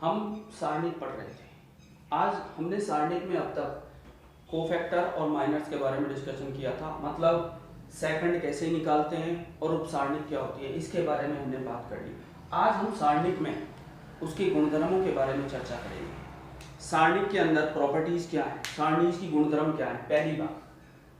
हम सारणिक पढ़ रहे थे। आज हमने सारणिक में अब तक कोफैक्टर और माइनर्स के बारे में डिस्कशन किया था, मतलब सेकंड कैसे निकालते हैं और उपसारणिक क्या होती है, इसके बारे में हमने बात कर ली। आज हम सारणिक में उसके गुणधर्मों के बारे में चर्चा करेंगे। सारणिक के अंदर प्रॉपर्टीज क्या है, सारणिक की गुणधर्म क्या है। पहली बात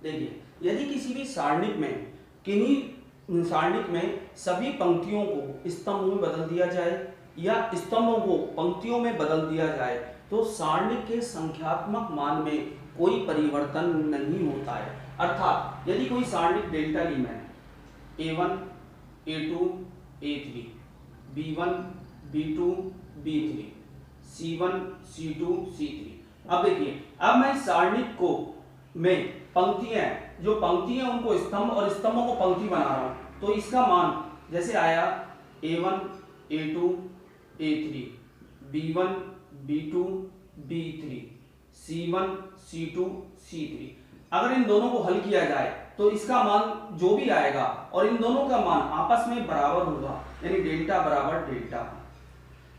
देखिए, यदि किसी भी सारणिक में किन्हीं सारणिक में सभी पंक्तियों को स्तंभ में बदल दिया जाए या स्तंभों को पंक्तियों में बदल दिया जाए तो सारणिक के संख्यात्मक मान में कोई परिवर्तन नहीं होता है। अर्थात यदि कोई सारणिक डेल्टा ली मैंने A1 A2 A3 B1 B2 B3 C1 C2 C3, अब देखिए, अब मैं इस सारणिक को में पंक्तियां जो पंक्तियां उनको स्तंभ और स्तंभों को पंक्ति बना रहा हूं, तो इसका मान जैसे आया A1 A2 A3 B1 B2 B3 C1 C2 C3, अगर इन दोनों को हल किया जाए तो इसका मान जो भी आएगा और इन दोनों का मान आपस में बराबर होगा, यानी डेल्टा बराबर डेल्टा।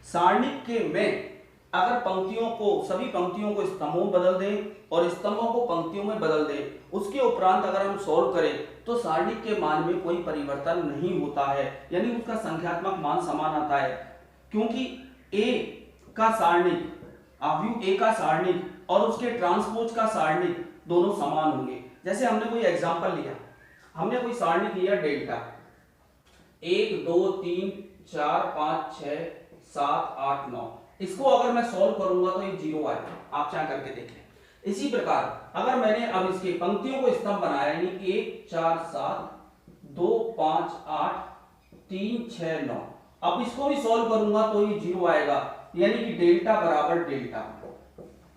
सारणिक के में अगर पंक्तियों को सभी पंक्तियों को स्तंभों में बदल दें और स्तंभों को पंक्तियों में बदल दें, उसके उपरांत अगर हम सॉल्व करें तो सारणिक के मान में कोई परिवर्तन नहीं होता है, यानी उसका संख्यात्मक मान समान आता है, क्योंकि A का सारणिक अवयव A का सारणिक और उसके ट्रांसपोज का सारणिक दोनों समान होंगे। जैसे हमने कोई एग्जांपल लिया, हमने कोई सारणिक लिया डेल्टा 1 2 3 4 5 6 7 8 9, इसको अगर मैं सॉल्व करूंगा तो ये 0 आएगा, आप चाहे करके देख लें। इसी प्रकार अगर मैंने अब इसके पंक्तियों को स्तंभ बनाया, यानी 1 4 7 2 5 8 3 6 9, अब इसको भी सॉल्व करूंगा तो ये 0 आएगा, यानी कि डेल्टा बराबर डेल्टा।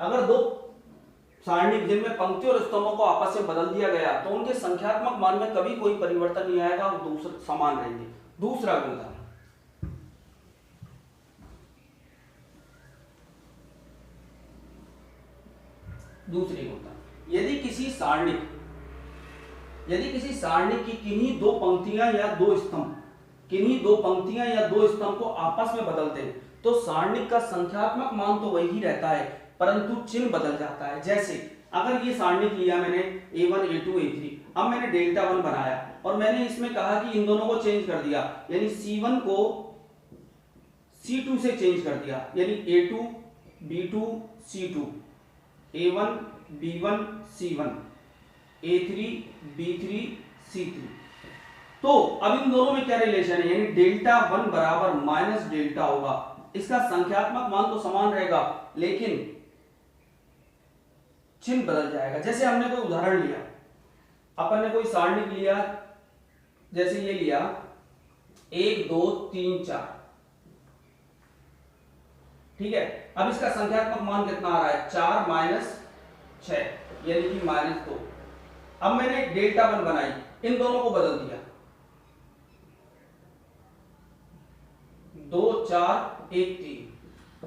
अगर दो सारणिक जिनमें पंक्ति और स्तंभों को आपस में बदल दिया गया तो उनके संख्यात्मक मान में कभी कोई परिवर्तन नहीं आएगा, वो दूसरे समान रहेंगे। दूसरा गुणधर्म, दूसरी गुणधर्म, यदि किसी सारणिक की किन्हीं दो पंक्तियां या दो स्तंभ को आपस में बदलते हैं तो सारणिक का संख्यात्मक मान तो वही रहता है, परंतु चिन्ह बदल जाता है। जैसे अगर ये सारणिक लिया मैंने A1 A2 A3, अब मैंने डेल्टा 1 बनाया और मैंने इसमें कहा कि इन दोनों को चेंज कर दिया, यानी C1 को C2 से चेंज कर दिया, यानी A2 B2 C2 A1 B1 C1 A3 B3 C3, तो अब इन दोनों में क्या रिलेशन है, यानी डेल्टा 1 बराबर माइनस डेल्टा होगा। इसका संख्यात्मक मान तो समान रहेगा लेकिन चिन्ह बदल जाएगा। जैसे हमने कोई उदाहरण लिया, अपन ने कोई सारणिक लिया, जैसे ये लिया 1 2 3 4, ठीक है। अब इसका संख्यात्मक मान कितना आ रहा है, 4 माइनस 6, यानी कि -2। अब मैंने डेल्टा 1 बनाई, इन दोनों को बदल दिया, 2 4 1 3,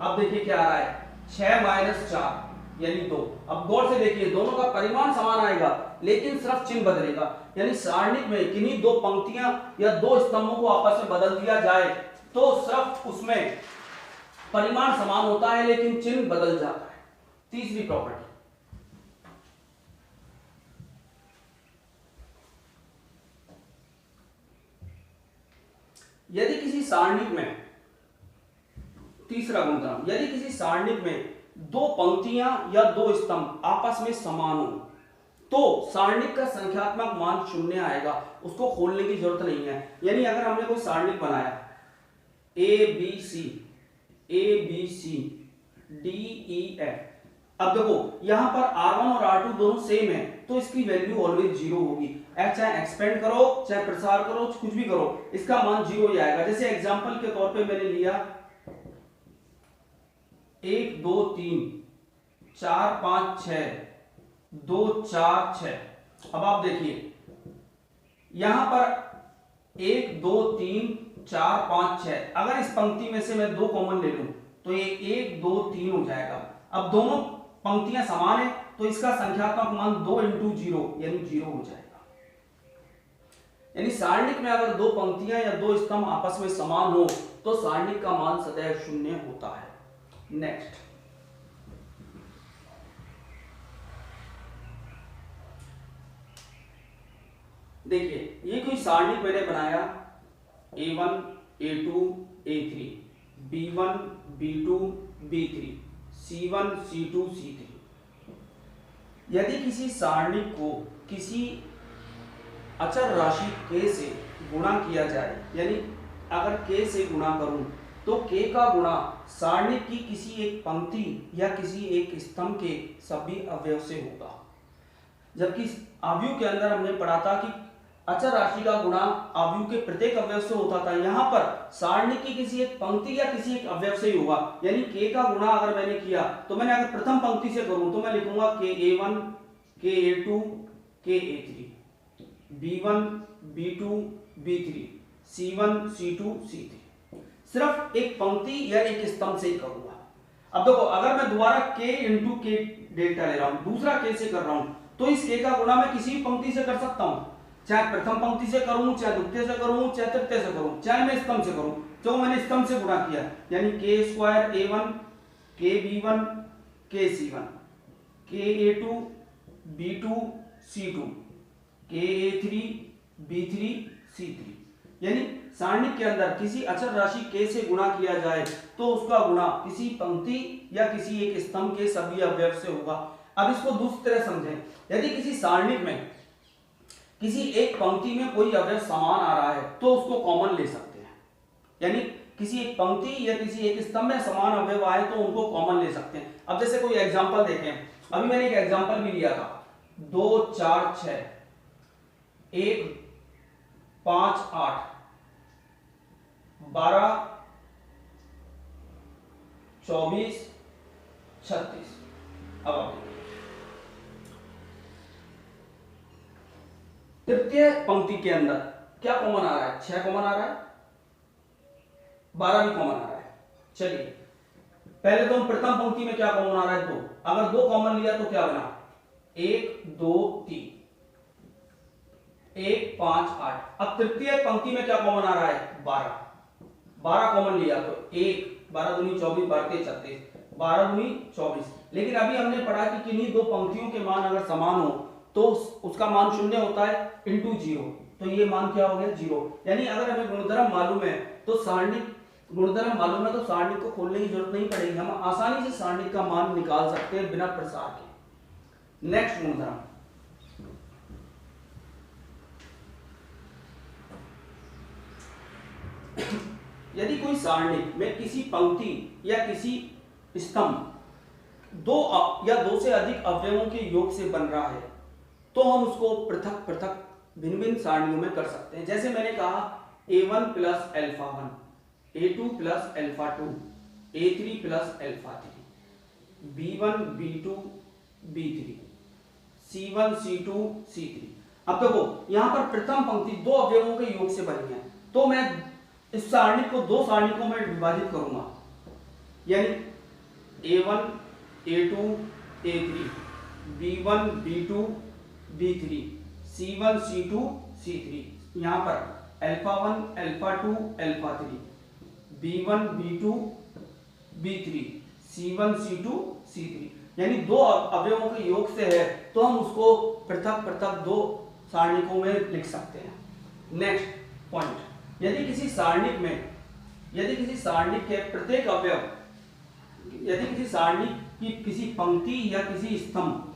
अब देखिए क्या आ रहा है, 6 माइनस 4 यानी 2। अब गौर से देखिए, दोनों का परिमाण समान आएगा लेकिन सिर्फ चिन्ह बदलेगा, यानी सारणिक में किन्हीं दो पंक्तियां या दो स्तंभों को आपस में बदल दिया जाए तो सिर्फ उसमें परिमाण समान होता है लेकिन चिन्ह बदल जाता है। तीसरी प्रॉपर्टी, यदि किसी सारणिक में, तीसरा गुणधर्म, यदि किसी सारणिक में दो पंक्तियां या दो स्तंभ आपस में समान हो तो सारणिक का संख्यात्मक मान 0 आएगा, उसको खोलने की जरूरत नहीं है। यानी अगर हमने कोई सारणिक बनाया A B C D E F, अब देखो यहां पर R1 और R2 दोनों सेम है तो इसकी वैल्यू ऑलवेज 0 होगी। चाहे एक्सपेंड करो चाहे प्रसार करो कुछ भी करो, इसका मान 0 ही आएगा। जैसे एग्जांपल के तौर पे मैंने लिया 1 2 3 4 5 6 2 4 6, अब आप देखिए यहां पर 1 2 3 4 5 6, अगर इस पंक्ति में से मैं 2 कॉमन ले लूं तो ये 1 2 3 हो जाएगा। अब दोनों पंक्तियां समान है तो इसका संख्यात्मक मान 2 × 0 यानी 0 हो जाएगा। यानी सारणिक में अगर दो पंक्तियां या दो स्तंभ आपस में समान हो तो सारणिक का मान सदैव 0 होता है। नेक्स्ट देखिए, ये कोई सारणी मैंने बनाया A1 A2 A3 B1 B2 B3 C1 C2 C3। यदि किसी सारणी को किसी अचर राशि k से गुणा किया जाए, यानी अगर k से गुणा करूं तो k का गुणा सारणी की किसी एक पंक्ति या किसी एक स्तंभ के सभी अवयव से होगा। जबकि अवयव के अंदर हमने पढ़ा था कि अचर राशि का गुणा अवयव के प्रत्येक अवयव से होता था, यहाँ पर सारणी की किसी एक पंक्ति या किसी एक अवयव से ही होगा। यानी k का गुणा अगर मैंने किया तो मैंने अगर प्रथम पंक्ति से करूं तो मैं लिखूंगा KA1 KA2 KA3 B1 B2 B3 C1 C2 C3। सिर्फ एक पंक्ति या एक स्तंभ से ही करूंगा। अब देखो, अगर मैं दोबारा k इंटू k डेल्टा ले रहा हूं, दूसरा k से कर रहा हूं, तो इस k का गुणा मैं किसी भी पंक्ति से कर सकता हूं, चाहे प्रथम पंक्ति से करूं, चाहे द्वितीय से करूं, चाहे तृतीय से करूं, चाहे मैं स्तंभ से करूं। तो मैंने स्तंभ से गुणा किया, यानी k square A1 k B1 k C1 k A2 B2 C2 k A3 B3 C3। यानी सारणी के अंदर किसी अचर राशि k से गुणा किया जाए तो उसका गुणा किसी पंक्ति या किसी एक स्तंभ के सभी अवयव से होगा। अब इसको दूसरी तरह समझें, यदि किसी सारणी में किसी एक पंक्ति में कोई अवयव समान आ रहा है तो उसको कॉमन ले सकते हैं। यानी किसी एक पंक्ति या किसी एक स्तंभ में समान अवयव आए तो उनको कॉमन ले सकते हैं। अब जैसे कोई एग्जांपल देखें, अभी मैंने एक एग्जांपल भी लिया था 2 4 6 1 5 8 12 24 36। अब तृतीय पंक्ति के अंदर क्या कॉमन आ रहा है? 6 कॉमन आ रहा है, 12 भी कॉमन आ रहा है। चलिए पहले तो हम प्रथम पंक्ति में क्या कॉमन आ रहा है? 2। अगर 2 कॉमन लिया तो क्या बना? 1 2 3 1 5 8। अब तृतीय पंक्ति में क्या कॉमन आ रहा है? 12 कॉमन लिया तो 1 12 दूनी 24 12 36 12 दूनी 24। लेकिन अभी हमने पढ़ा कि किन्हीं दो पंक्तियों के मान अगर समान हो तो उसका मान 0 होता है इंटू 0, तो ये मान क्या हो गया? 0। यानी अगर हमें गुणधर्म मालूम है तो सारणी गुणधर्म मालूम है तो सारणी को खोलने की जरूरत नहीं पड़ेगी, हम आसानी से सारणी का मान निकाल सकते हैं बिना प्रसार के। नेक्स्ट गुणधर्म, यदि कोई सारणी में किसी पंक्ति या किसी स्तंभ 2 या 2 से अधिक अवयवों के योग से बन रहा है तो हम उसको पृथक पृथक भिन्न भिन्न सारणियों में कर सकते हैं। जैसे मैंने कहा A1 plus alpha 1 A2 plus alpha 2 A3 plus alpha 3 B1 B2 B3 C1 C2 C3। अब देखो यहाँ पर प्रथम पंक्ति 2 अवयवों के योग से बनी है, तो मैं इस सारणी को 2 सारणियों में विभाजित करूंगा, यानी A1 A2 A3 B1 B2 B3 C1 C2 C3। यहाँ पर alpha 1 alpha 2 alpha 3 B1 B2 B3 C1 C2 C3। यानी 2 अवयवों के योग से है तो हम उसको पृथक पृथक 2 सारणिकों में लिख सकते हैं। नेक्स्ट पॉइंट, यदि किसी सारणी के प्रत्येक अवयव, यदि किसी सारणी की किसी पंक्ति या किसी स्तंभ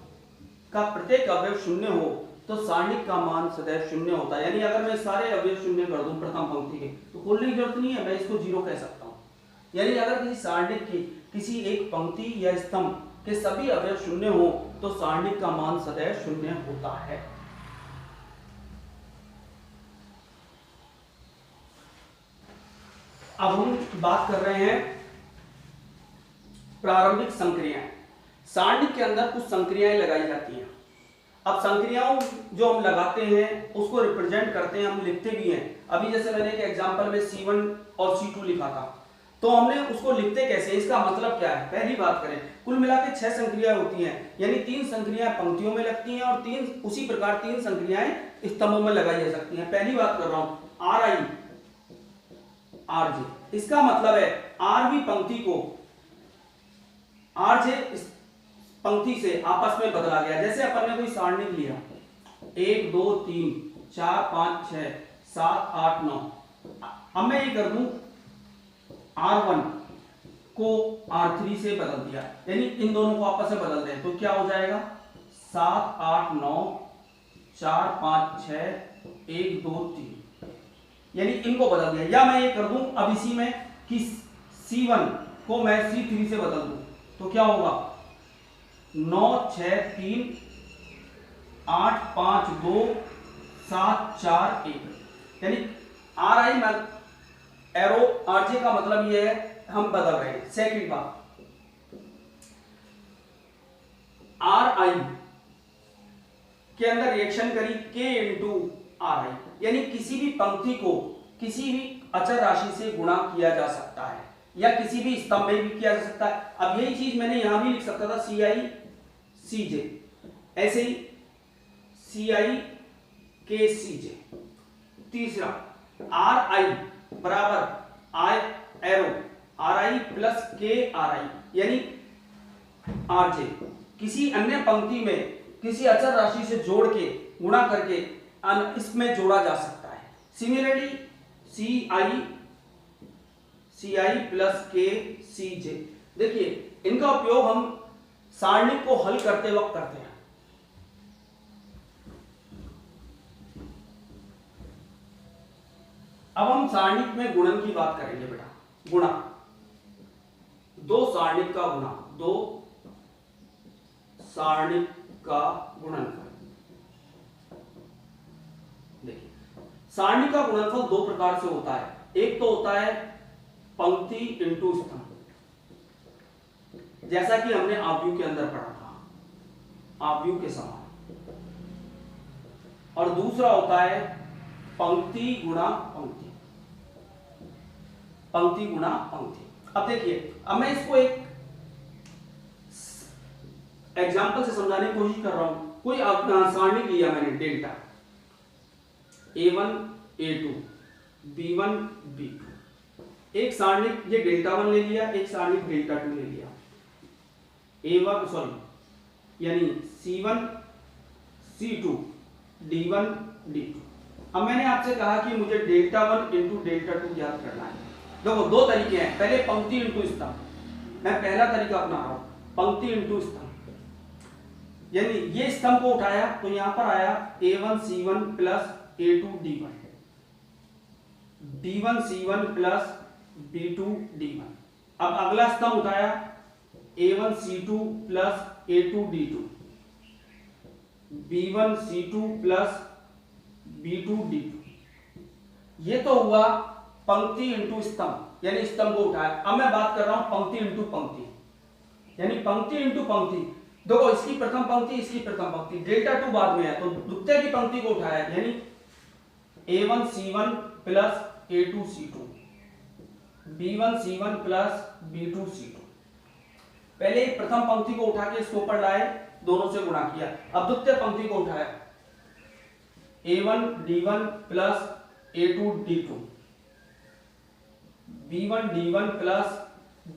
का प्रत्येक अवयव 0 हो तो सारणी का मान सदैव 0 होता है। यानी अगर मैं सारे अवयव 0 कर दूं प्रथम पंक्ति के तो खोलने की जरूरत नहीं है, मैं इसको 0 कह सकता हूं। यानी अगर किसी सारणी की किसी एक पंक्ति या स्तंभ के सभी अवयव 0 हो तो सारणी का मान सदैव 0 होता है। अब हम बात कर रहे हैं प्रारंभिक संक्रियाएं। सारणी के अंदर कुछ संक्रियाएं लगाई जाती हैं। अब संक्रियाओं जो हम लगाते हैं उसको रिप्रेजेंट करते हैं, हम लिखते भी हैं। अभी जैसे मैंने एक एग्जांपल में C1 और C2 लिखा था, तो हमने उसको लिखते कैसे, इसका मतलब क्या है? पहली बात करें, कुल मिला के 6 संक्रियाएं होती हैं, यानी 3 संक्रियाएं पंक्तियों में लगती हैं और 3 उसी प्रकार 3 संक्रियाएं स्तंभों में लगाई जा सकती हैं। पहली बात कर रहा हूं RI RJ, इसका मतलब है RV पंक्ति को आर जे इस पंक्ति से आपस में बदला गया। जैसे अपन ने कोई सारणी लिया 1 2 3 4 5 6 7 8 9, अब मैं ये कर दूं R1 को R3 से बदल दिया, यानी इन दोनों को आपस में बदल दें तो क्या हो जाएगा 7 8 9 4 5 6 1 2 3, यानी इनको बदल दिया। या मैं ये कर दूं अब इसी में कि C1 को मैं C3 से बदल दूं तो क्या होगा 9 6 3 8 5 2 7 4 1, यानी आर आई में एरो आरजे का मतलब ये है हम बदल रहे हैं। सेकंड बात, आर आई के अंदर रिएक्शन करी के इंटू आर आई, यानी किसी भी पंक्ति को किसी भी अचर राशि से गुणा किया जा सकता है या किसी भी स्तंभ में भी किया जा सकता है। अब यही चीज मैंने यहां भी लिख सकता था सी आई सी जे, ऐसे ही सी आई के सी जे। तीसरा आर आई बराबर आई एरो आर आई प्लस के आर आई, यानी आर जे किसी अन्य पंक्ति में किसी अचर राशि से जोड़ के गुणा करके इसमें जोड़ा जा सकता है। सिमिलरली सी आई प्लस के सी जे, देखिए इनका उपयोग हम सारणी को हल करते वक्त करते हैं। अब हम सारणिक में गुणन की बात करेंगे बेटा। गुणा, दो सारणिक का गुणा, दो सारणिक का गुणनफल। देखिए सारणी का गुणनफल दो प्रकार से होता है। एक तो होता है पंक्ति इंटू स्तंभ, जैसा कि हमने आव्यूह के अंदर पढ़ा था, आव्यूह के समान। और दूसरा होता है पंक्ति गुणा पंक्ति, पंक्ति गुणा पंक्ति। अब देखिए, अब मैं इसको एक एग्जांपल से समझाने की कोशिश कर रहा हूं। कोई सारणी लिया मैंने delta A1 A2 B1 B2, एक सारणी ये डेल्टा 1 ले लिया, एक सारणी डेल्टा 2 ले लिया। A1 सॉरी यानी C1 C2 D1 D2। अब मैंने आपसे कहा कि मुझे डेल्टा 1 इंटू डेल्टा 2 ज्ञात करना है। देखो दो तरीके हैं, पहले पंक्ति इंटू स्तंभ। मैं पहला तरीका अपना रहा हूं, पंक्ति इंटू स्तंभ, यानी ये स्तंभ को उठाया तो यहां पर आया A1 C1 plus A2 D1, D1 C1 plus B2 D1। अब अगला स्तंभ उठाया A1 C2 plus A2 D2, B1 C2 plus B2 D2। ये तो हुआ पंक्ति इंटू स्तंभ, यानी स्तंभ को उठाया। अब मैं बात कर रहा हूं पंक्ति इंटू पंक्ति, यानी पंक्ति इंटू पंक्ति। देखो इसकी प्रथम पंक्ति, इसकी प्रथम पंक्ति, डेल्टा 2 बाद में है तो द्वितीय की पंक्ति को उठाया, यानी A1 C1 plus A2 C2, B1 C1 plus B2 C2। पहले प्रथम पंक्ति को उठा के इसके ऊपर लाए, दोनों से गुणा किया। अब द्वितीय पंक्ति को उठाया A1 D1 plus A2 D2, B1 D1 plus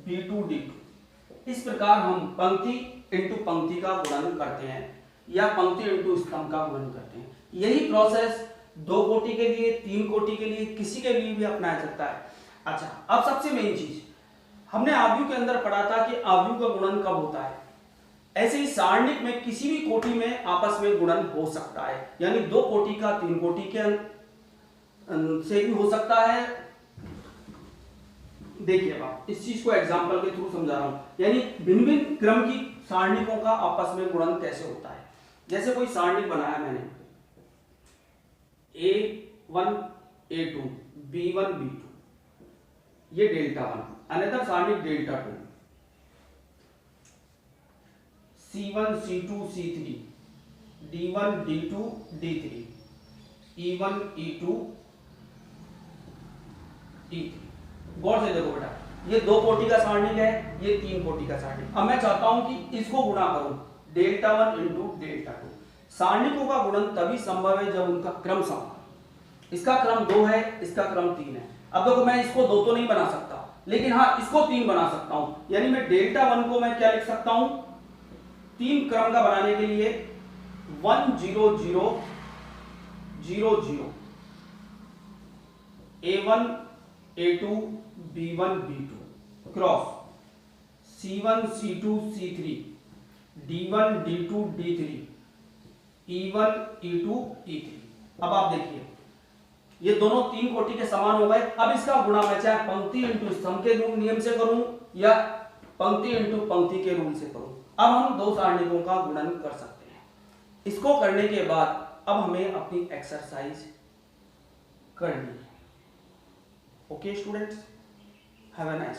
B2 D2। इस प्रकार हम पंक्ति इंटू पंक्ति का गुणन करते हैं या पंक्ति इंटू स्तंभ का गुणन करते हैं। यही प्रोसेस 2 कोटि के लिए, 3 कोटि के लिए, किसी के लिए भी अपनाया जाता है। अच्छा, अब सबसे मेन चीज हमने आव्यूह के अंदर पढ़ा था कि आव्यूह का गुणन कब होता है। ऐसे ही सारणिक में किसी भी कोटि में आपस में गुणन हो सकता है, यानी 2 कोटि का 3 कोटि के से भी हो सकता है। देखिए अब इस चीज को एग्जांपल के थ्रू समझा रहा हूं, यानी भिन्न भिन्न क्रम की सारणिकों का आपस में गुणन कैसे होता है। जैसे कोई सारणिक बनाया मैंने A1 A2 B1 B2, ये डेल्टा 1, अनदर सारणिक delta 2 C1 C2 C3 D1 D2 D3 E1 E2 E3। गौर से देखो बेटा, ये 2 कोटि का सारणिक है, ये 3 कोटि का सारणिक। अब मैं चाहता हूं कि इसको गुणा करूं डेल्टा 1 इंटू डेल्टा 2। सारणिकों का गुणन तभी संभव है जब उनका क्रम समान। इसका क्रम 2 है, इसका क्रम 3 है। अब देखो मैं इसको 2 तो नहीं बना सकता, लेकिन हाँ इसको 3 बना सकता हूं, यानी मैं डेल्टा 1 को मैं क्या लिख सकता हूं, 3 क्रम का बनाने के लिए 1 0 0 0 0, A1 A2 B1 B2 cross C1 C2 C3 D1 D2 D3 E1 E2 E3। अब आप देखिए ये दोनों 3 कोटि के समान हो गए। अब इसका गुणा मैं चाहे पंक्ति इंटू स्तंभ के नियम से करूं या पंक्ति इंटू पंक्ति के रूल से करूं, अब हम 2 सारणिकों का गुणन कर सकते हैं। इसको करने के बाद अब हमें अपनी एक्सरसाइज करनी है। Okay students, have a nice